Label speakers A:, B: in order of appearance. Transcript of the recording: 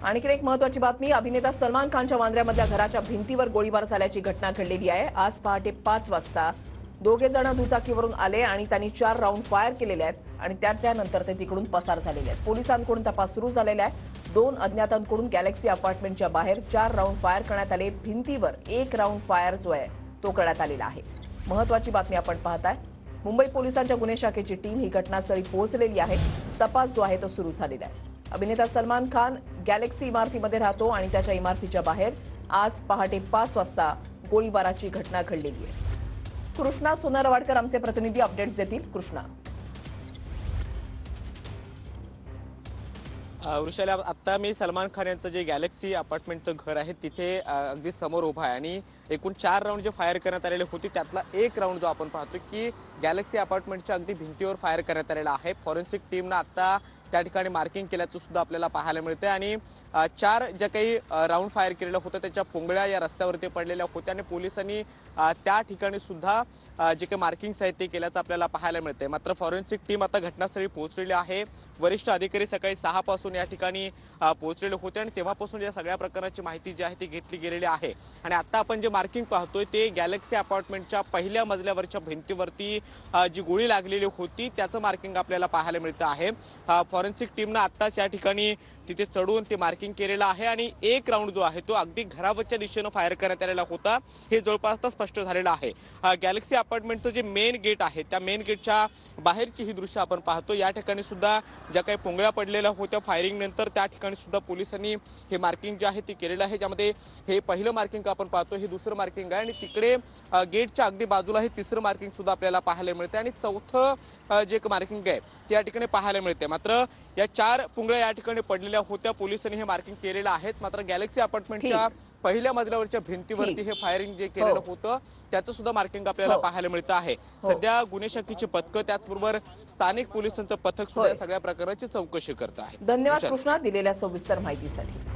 A: आणखी एक महत्त्वाची बातमी, अभिनेता सलमान खानच्या वांद्र्यामधल्या घराच्या भिंतीवर गोळीबार झाल्याची घटना घडलेली आहे। आज पहाटे 5 वाजता दोघे जण दुचाकीवरून आले आणि त्यांनी 4 राऊंड फायर केलेले आहेत आणि त्यानंतर ते तिकडून पसार झालेले आहेत। पोलिसांकडून तपास सुरू झालेला आहे। 2 अज्ञातांकडून गॅलेक्सी अपार्टमेंटच्या बाहेर 4 राऊंड फायर करण्यात आले। भिंतीवर 1 राऊंड फायर जो आहे तो करण्यात आलेला आहे। महत्त्वाची बातमी आपण पाहताय। मुंबई पोलिसांच्या गुन्हे शाखेची टीम ही घटनास्थळी पोहोचलेली आहे। तपास जो आहे तो सुरू झालेला आहे। अभिनेता सलमान खान गॅलेक्सी इमारतीमध्ये राहतो आणि त्याच्या इमारतीच्या बाहेर आज पहाटे 5 वाजता गोळीबाराची घटना घडलेली आहे। कृष्णा सोनारवाडकर आमचे प्रतिनिधी अपडेट्स देतील। कृष्णा,
B: वृषाली, आता मी सलमान खान यांचं जे गॅलेक्सी अपार्टमेंटचं घर आहे तिथे अगदी समोर उभा आहे आणि एकूण 4 राऊंड जे फायर करण्यात आलेले होते त्यातला एक राऊंड जो आपण पाहतो की गॅलेक्सी अपार्टमेंटच्या अगदी भिंतीवर फायर करण्यात आलेला आहे। फॉरेन्सिक टीमनं आता त्या ठिकाणी मार्किंग केल्याचं सुद्धा आपल्याला पाहायला मिळते आणि 4 ज्या काही राऊंड फायर केलेलं होतं त्याच्या पोंगळ्या या रस्त्यावरती पडलेल्या होत्या आणि पोलिसांनी त्या ठिकाणी सुद्धा जे काही मार्किंग्स आहेत ते केल्याचं आपल्याला पाहायला मिळते। मात्र फॉरेन्सिक टीम आता घटनास्थळी पोहोचलेली आहे। वरिष्ठ अधिकारी सकाळी 6 पासून या ठिकाणी पोहोचलेले होते आणि तेव्हापासून या सगळ्या प्रकारची माहिती जी आहे ती घेतली गेलेली आहे आणि आता आपण जे मार्किंग पाहतोय ते गॅलेक्सी अपार्टमेंटच्या पहिल्या मजल्यावरच्या भिंतीवरती जी गोळी लागलेली होती त्याचं मार्किंग आपल्याला पाहायला मिळतं आहे। फॉरेन्सिक टीमनं आत्ताच या ठिकाणी तिथे चढून ते मार्किंग केलेलं आहे आणि एक राऊंड जो आहे तो अगदी घरावरच्या दिशेनं फायर करण्यात आलेला होता हे जवळपास स्पष्ट झालेलं आहे। गॅलेक्सी अपार्टमेंटचं जे मेन गेट आहे त्या मेन गेटच्या बाहेरची ही दृश्य आपण पाहतो। या ठिकाणी सुद्धा ज्या काही पोंगळ्या पडलेल्या होत्या फायरिंग नंतर त्या ठिकाणी सुद्धा पोलिसांनी हे मार्किंग जे आहे ते केलेलं आहे, ज्यामध्ये हे पहिलं मार्किंग आपण पाहतो हे दुसरं मार्किंग आहे आणि तिकडे गेटच्या अगदी बाजूला हे तिसरं मार्किंग सुद्धा आपल्याला पाहायला मिळते आणि चौथं जे मार्किंग आहे ते या ठिकाणी पाहायला मिळते। मात्र या 4 पुंगळ्या या ठिकाणी पडलेल्या होत्या, पोलिसांनी हे मार्किंग केलेलं आहे। मात्र गॅलेक्सी अपार्टमेंटच्या पहिल्या मजल्यावरच्या भिंतीवरती हे फायरिंग जे केलेलं होतं त्याचं सुद्धा मार्किंग आपल्याला पाहायला मिळतं आहे। सध्या गुन्हे शाखेची पथकं त्याचबरोबर स्थानिक पोलिसांचं पथक सुद्धा सगळ्या प्रकाराची चौकशी करत आहे।
A: धन्यवाद कृष्णा दिलेल्या सविस्तर माहितीसाठी।